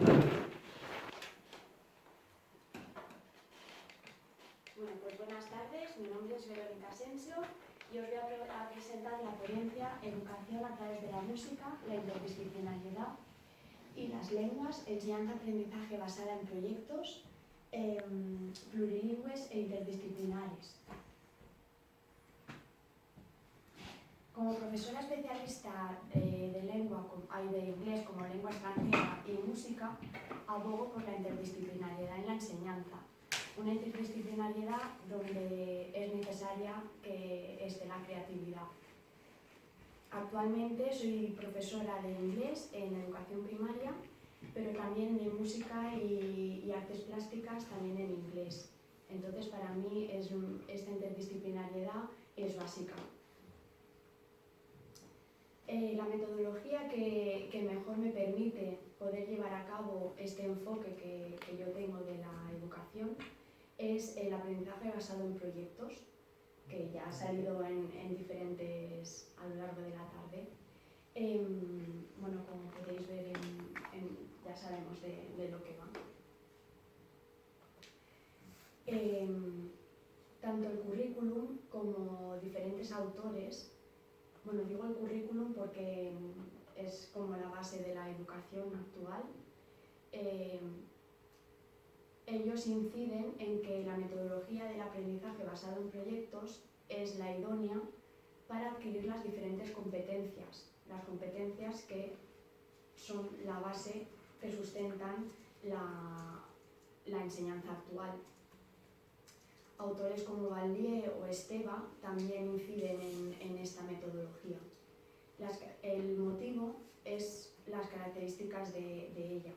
Bueno, pues buenas tardes, mi nombre es Verónica Asensio y os voy a presentar la ponencia Educación a través de la música, la interdisciplinariedad y las lenguas, enseñanza-aprendizaje basada en proyectos plurilingües e interdisciplinares. Como profesora especialista de inglés como lengua extranjera y música, abogo por la interdisciplinariedad en la enseñanza. Una interdisciplinariedad donde es necesaria que esté la creatividad. Actualmente soy profesora de inglés en educación primaria, pero también de música y artes plásticas también en inglés. Entonces, para mí esta interdisciplinariedad es básica. La metodología que mejor me permite poder llevar a cabo este enfoque que yo tengo de la educación es el aprendizaje basado en proyectos, que ya ha salido en diferentes a lo largo de la tarde. Bueno, como podéis ver, ya sabemos de lo que va. Tanto el currículum como diferentes autores, bueno, digo el currículum porque es como la base de la educación actual. Ellos inciden en que la metodología del aprendizaje basado en proyectos es la idónea para adquirir las diferentes competencias, las competencias que son la base que sustentan la enseñanza actual. Autores como Valdier o Esteva también inciden en esta metodología. El motivo es las características de ella.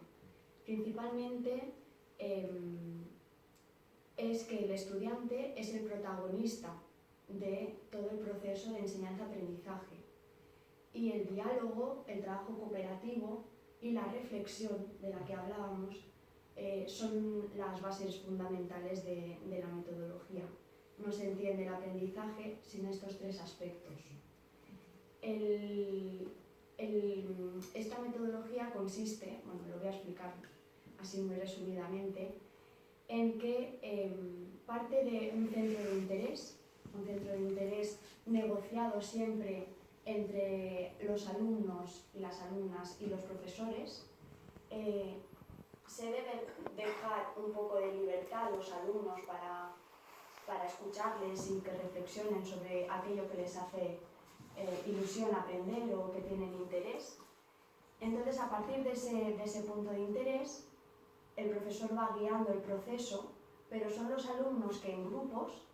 Principalmente es que el estudiante es el protagonista de todo el proceso de enseñanza-aprendizaje y el diálogo, el trabajo cooperativo y la reflexión de la que hablábamos son las bases fundamentales de la metodología. No se entiende el aprendizaje sin estos tres aspectos. Esta metodología consiste, bueno, lo voy a explicar así muy resumidamente, en que parte de un centro de interés negociado siempre entre los alumnos y las alumnas y los profesores. Se debe dejar un poco de libertad a los alumnos para escucharles y que reflexionen sobre aquello que les hace ilusión aprender o que tienen interés. Entonces, a partir de ese punto de interés, el profesor va guiando el proceso, pero son los alumnos que en grupos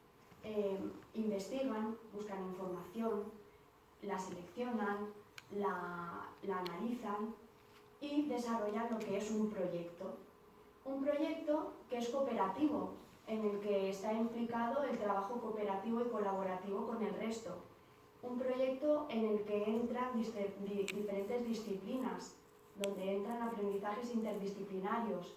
investigan, buscan información, la seleccionan, la analizan y desarrollan lo que es un proyecto. Un proyecto que es cooperativo, en el que está implicado el trabajo cooperativo y colaborativo con el resto. Un proyecto en el que entran diferentes disciplinas, donde entran aprendizajes interdisciplinarios.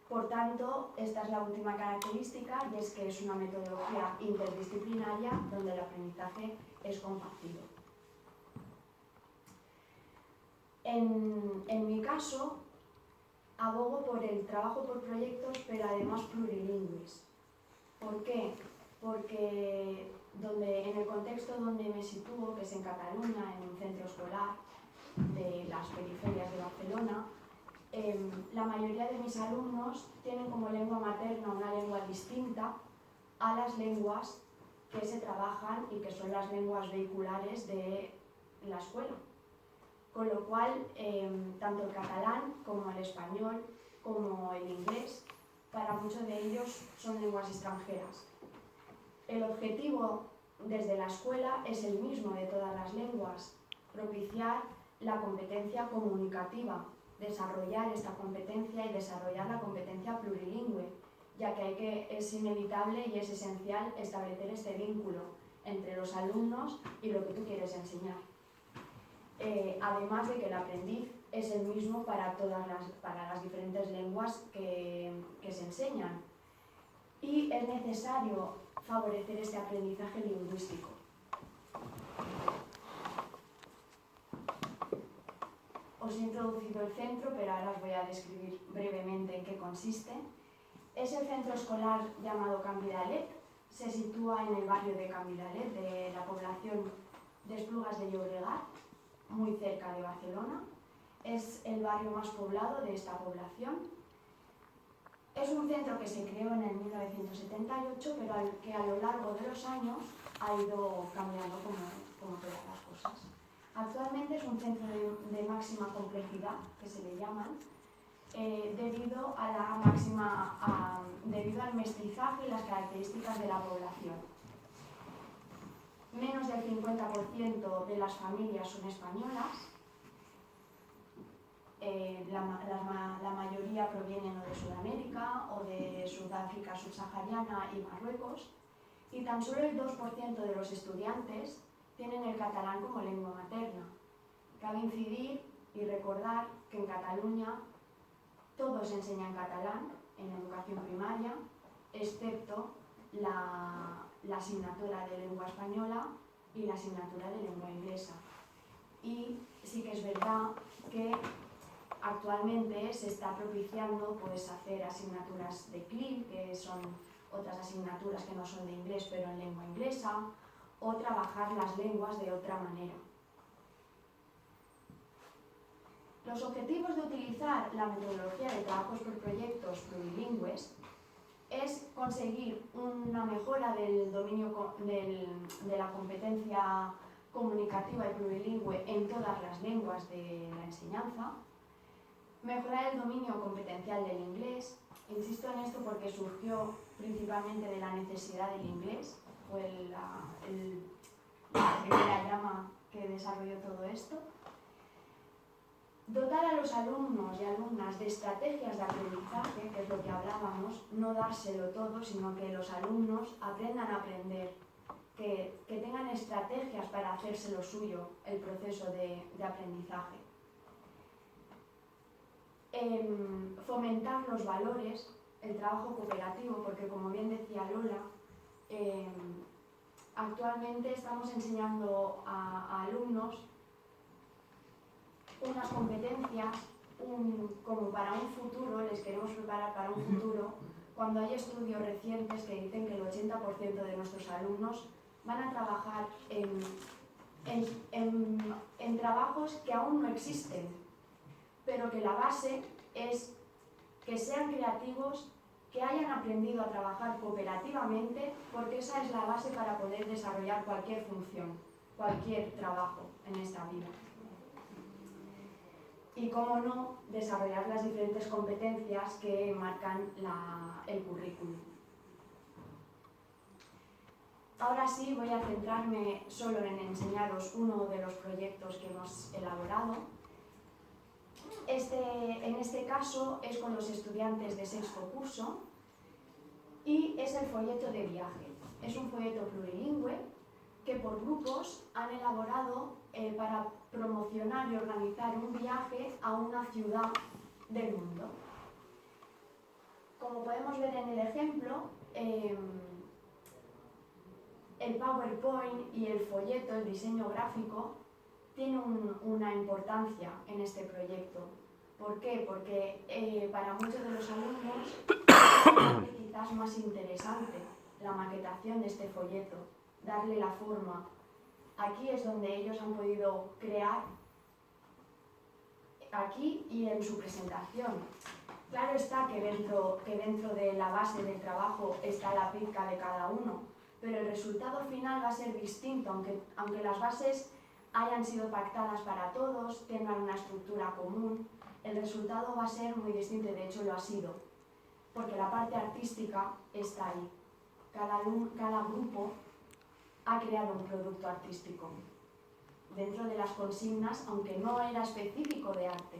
Por tanto, esta es la última característica, y es que es una metodología interdisciplinaria donde el aprendizaje es compartido. En mi caso, abogo por el trabajo por proyectos, pero además plurilingües. ¿Por qué? Porque en el contexto donde me sitúo, que es en Cataluña, en un centro escolar de las periferias de Barcelona, la mayoría de mis alumnos tienen como lengua materna una lengua distinta a las lenguas que se trabajan y que son las lenguas vehiculares de la escuela. Con lo cual, tanto el catalán como el español, como el inglés, para muchos de ellos son lenguas extranjeras. El objetivo desde la escuela es el mismo de todas las lenguas: propiciar la competencia comunicativa, desarrollar esta competencia y desarrollar la competencia plurilingüe, ya que es inevitable y es esencial establecer este vínculo entre los alumnos y lo que tú quieres enseñar. Además de que el aprendiz es el mismo para las diferentes lenguas que se enseñan. Y es necesario favorecer este aprendizaje lingüístico. os he introducido el centro, pero ahora os voy a describir brevemente en qué consiste. Es el centro escolar llamado Canvidalet. Se sitúa en el barrio de Canvidalet, de la población de Esplugas de Llobregat, muy cerca de Barcelona. Es el barrio más poblado de esta población. Es un centro que se creó en el 1978, pero que a lo largo de los años ha ido cambiando como todas las cosas. Actualmente es un centro de máxima complejidad, que se le llaman, debido al mestizaje y las características de la población. Menos del 50% de las familias son españolas. La mayoría provienen o de Sudamérica o de Sudáfrica subsahariana y Marruecos, y tan solo el 2% de los estudiantes tienen el catalán como lengua materna. Cabe incidir y recordar que en Cataluña todos enseñan catalán en educación primaria, excepto la asignatura de lengua española y la asignatura de lengua inglesa. Y sí que es verdad que actualmente se está propiciando hacer asignaturas de CLIL, que son otras asignaturas que no son de inglés pero en lengua inglesa, o trabajar las lenguas de otra manera. Los objetivos de utilizar la metodología de trabajos por proyectos plurilingües es conseguir una mejora del dominio de la competencia comunicativa y plurilingüe en todas las lenguas de la enseñanza, mejorar el dominio competencial del inglés. Insisto en esto porque surgió principalmente de la necesidad del inglés, fue la primera llama que desarrolló todo esto. Dotar a los alumnos y alumnas de estrategias de aprendizaje, que es lo que hablábamos, no dárselo todo, sino que los alumnos aprendan a aprender, que tengan estrategias para hacérselo suyo el proceso de aprendizaje. Fomentar los valores, el trabajo cooperativo, porque como bien decía Lola, actualmente estamos enseñando a alumnos unas competencias como para un futuro, les queremos preparar para un futuro, cuando hay estudios recientes que dicen que el 80% de nuestros alumnos van a trabajar en trabajos que aún no existen, pero que la base es que sean creativos, que hayan aprendido a trabajar cooperativamente, porque esa es la base para poder desarrollar cualquier función, cualquier trabajo en esta vida. Y, cómo no, desarrollar las diferentes competencias que marcan el currículum. Ahora sí voy a centrarme solo en enseñaros uno de los proyectos que hemos elaborado. En este caso es con los estudiantes de sexto curso y es el folleto de viaje. Es un folleto plurilingüe que por grupos han elaborado para promocionar y organizar un viaje a una ciudad del mundo. Como podemos ver en el ejemplo, el PowerPoint y el folleto, el diseño gráfico, tiene una importancia en este proyecto. ¿Por qué? Porque para muchos de los alumnos es quizás más interesante la maquetación de este folleto, darle la forma. Aquí es donde ellos han podido crear, aquí y en su presentación. Claro está que dentro de la base del trabajo está la pizca de cada uno, pero el resultado final va a ser distinto, aunque las bases hayan sido pactadas para todos, tengan una estructura común, el resultado va a ser muy distinto, y de hecho lo ha sido, porque la parte artística está ahí. Cada grupo ha creado un producto artístico dentro de las consignas, aunque no era específico de arte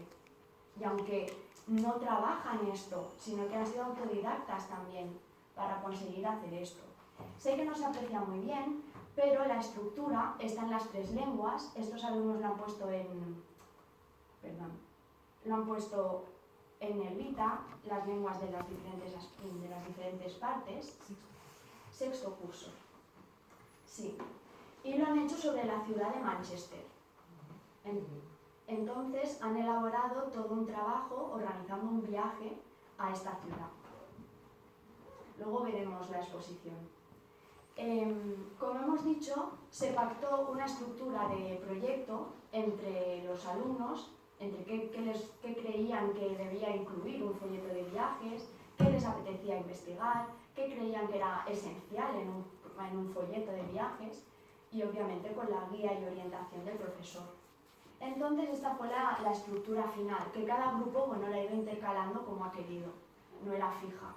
y aunque no trabajan esto, sino que han sido autodidactas también para conseguir hacer esto. Sé que no se aprecia muy bien, pero la estructura está en las 3 lenguas. Estos alumnos lo han puesto en negrita, las lenguas de las diferentes partes. Sexto curso. Sí. Y lo han hecho sobre la ciudad de Manchester. En entonces han elaborado todo un trabajo organizando un viaje a esta ciudad. Luego veremos la exposición. Como hemos dicho, se pactó una estructura de proyecto entre los alumnos, entre qué creían que debía incluir un folleto de viajes, qué les apetecía investigar, qué creían que era esencial en un folleto de viajes y obviamente con la guía y orientación del profesor. Entonces esta fue la estructura final, que cada grupo la ha ido intercalando como ha querido, no era fija.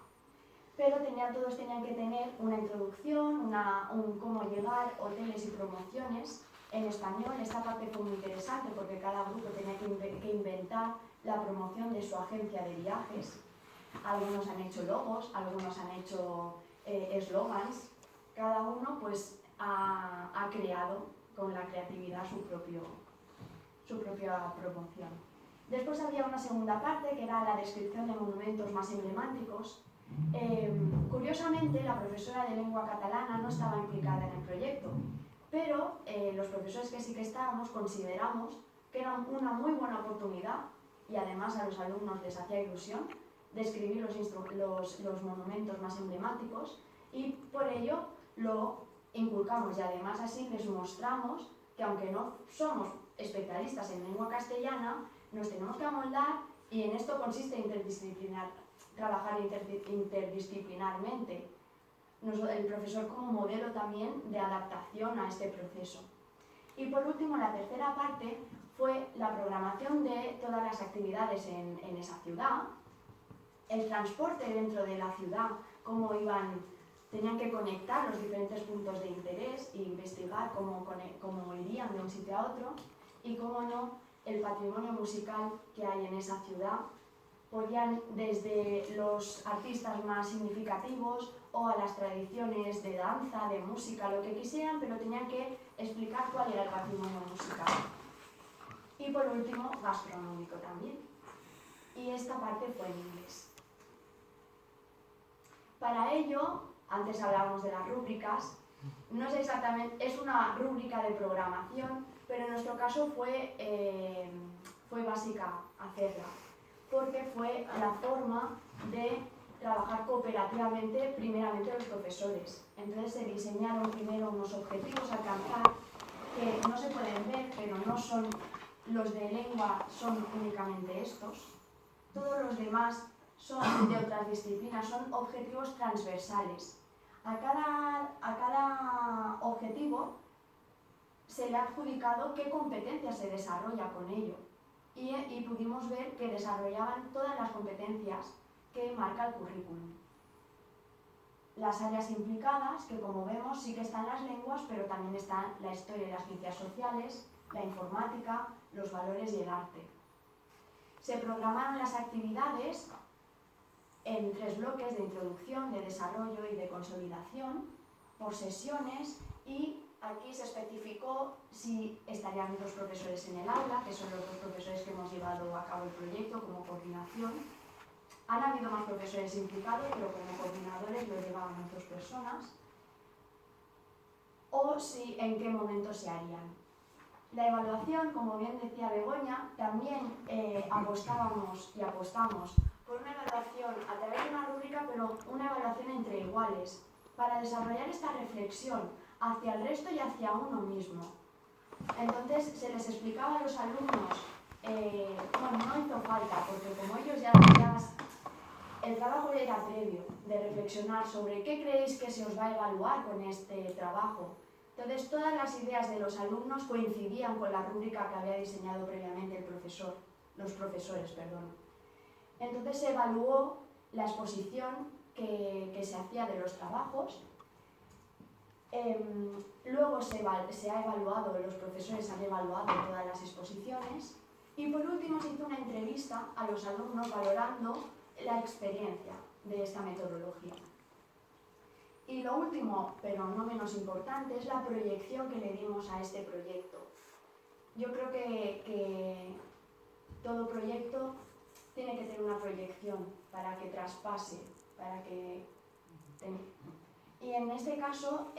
Pero todos tenían que tener una introducción, un cómo llegar, hoteles y promociones. En español esta parte fue muy interesante porque cada grupo tenía que inventar la promoción de su agencia de viajes. Algunos han hecho logos, algunos han hecho eslogans. Cada uno pues ha creado con la creatividad su propia promoción. Después había una segunda parte que era la descripción de monumentos más emblemáticos. Curiosamente, la profesora de lengua catalana no estaba implicada en el proyecto, pero los profesores que sí que estábamos consideramos que era una muy buena oportunidad y además a los alumnos les hacía ilusión describir los monumentos más emblemáticos y por ello lo inculcamos y además así les mostramos que aunque no somos especialistas en lengua castellana, nos tenemos que amoldar y en esto consiste trabajar interdisciplinarmente. El profesor como modelo también de adaptación a este proceso. Y por último, la tercera parte fue la programación de todas las actividades en esa ciudad, el transporte dentro de la ciudad, cómo tenían que conectar los diferentes puntos de interés e investigar cómo irían de un sitio a otro y, cómo no, el patrimonio musical que hay en esa ciudad. Podían desde los artistas más significativos o a las tradiciones de danza, de música, lo que quisieran, pero tenían que explicar cuál era el patrimonio musical. Y por último, gastronómico también. Y esta parte fue en inglés. Para ello, antes hablábamos de las rúbricas, no es exactamente, es una rúbrica de programación, pero en nuestro caso fue básica hacerla, porque fue la forma de trabajar cooperativamente primeramente los profesores. Entonces se diseñaron primero unos objetivos a alcanzar que no se pueden ver, pero no son los de lengua, son únicamente estos. Todos los demás son de otras disciplinas, son objetivos transversales. A cada objetivo se le ha adjudicado qué competencia se desarrolla con ello y pudimos ver que desarrollaban todas las competencias que marca el currículum. Las áreas implicadas, que como vemos sí que están las lenguas, pero también están la historia y las ciencias sociales, la informática, los valores y el arte. Se programaron las actividades en 3 bloques de introducción, de desarrollo y de consolidación, por sesiones, y aquí se especificó si estarían 2 profesores en el aula, que son los 2 profesores que hemos llevado a cabo el proyecto como coordinación. Han habido más profesores implicados, pero como coordinadores lo llevaban 2 personas. O si en qué momento se harían. La evaluación, como bien decía Begoña, también apostábamos y apostamos por una evaluación a través de una rúbrica, pero una evaluación entre iguales, para desarrollar esta reflexión hacia el resto y hacia uno mismo. Entonces se les explicaba a los alumnos, no hizo falta, porque como ellos ya el trabajo era previo, de reflexionar sobre qué creéis que se os va a evaluar con este trabajo. Entonces todas las ideas de los alumnos coincidían con la rúbrica que había diseñado previamente los profesores. Entonces se evaluó la exposición que se hacía de los trabajos. Luego se ha evaluado, los profesores han evaluado todas las exposiciones. Y por último se hizo una entrevista a los alumnos valorando la experiencia de esta metodología. Y lo último, pero no menos importante, es la proyección que le dimos a este proyecto. Yo creo que todo proyecto tiene que tener una proyección para que traspase, y en este caso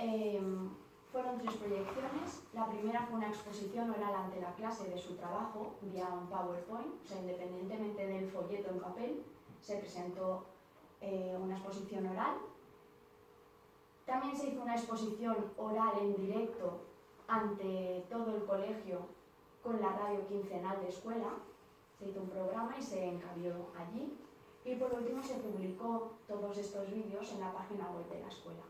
Fueron 3 proyecciones. La primera fue una exposición oral ante la clase de su trabajo vía un PowerPoint, o sea, independientemente del folleto en papel, se presentó una exposición oral. También se hizo una exposición oral en directo ante todo el colegio con la radio quincenal de escuela. Se hizo un programa y se encabió allí. Y por último se publicó todos estos vídeos en la página web de la escuela.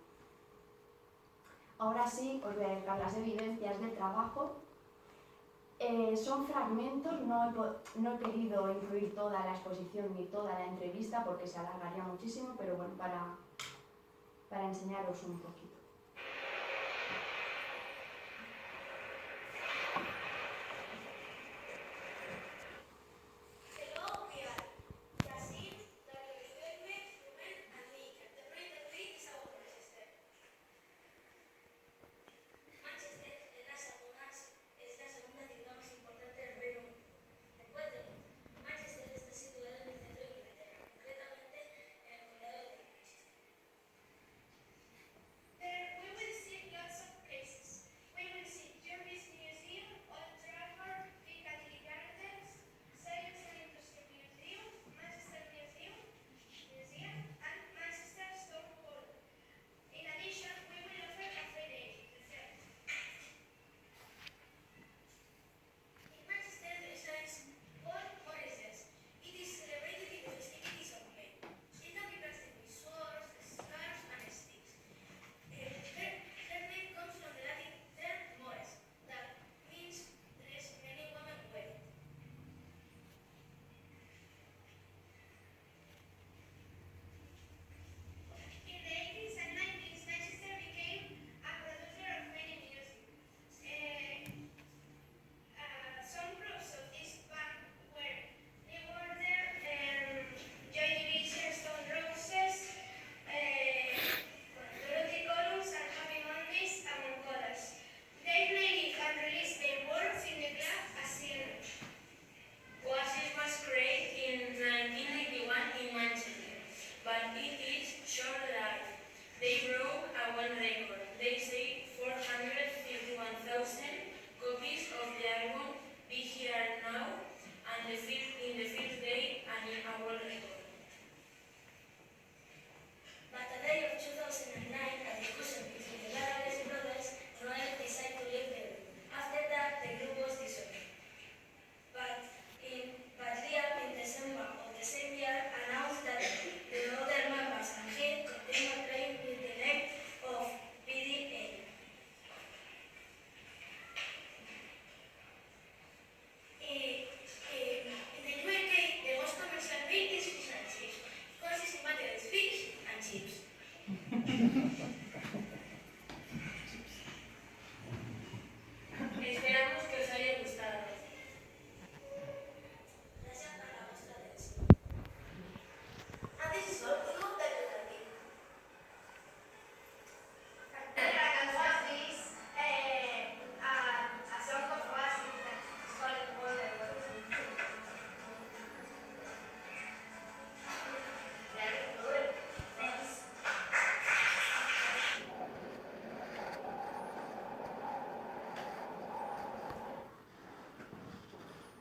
Ahora sí, os voy a dejar las evidencias del trabajo. Son fragmentos, no he querido incluir toda la exposición ni toda la entrevista porque se alargaría muchísimo, pero bueno, para enseñaros un poquito.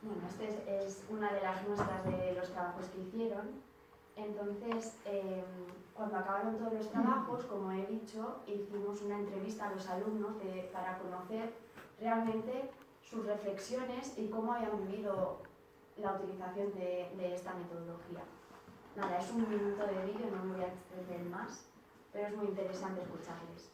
Bueno, esta es una de las muestras de los trabajos que hicieron. Entonces, cuando acabaron todos los trabajos, como he dicho, hicimos una entrevista a los alumnos para conocer realmente sus reflexiones y cómo habían vivido la utilización de esta metodología. Nada, es un minuto de vídeo, no me voy a extender más, pero es muy interesante escucharles.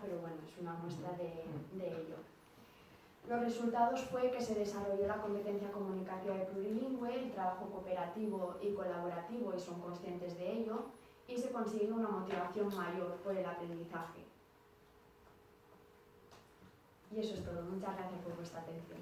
pero bueno, es una muestra de ello. Los resultados fue que se desarrolló la competencia comunicativa y plurilingüe, el trabajo cooperativo y colaborativo, y son conscientes de ello, y se consigue una motivación mayor por el aprendizaje. Y eso es todo. Muchas gracias por vuestra atención.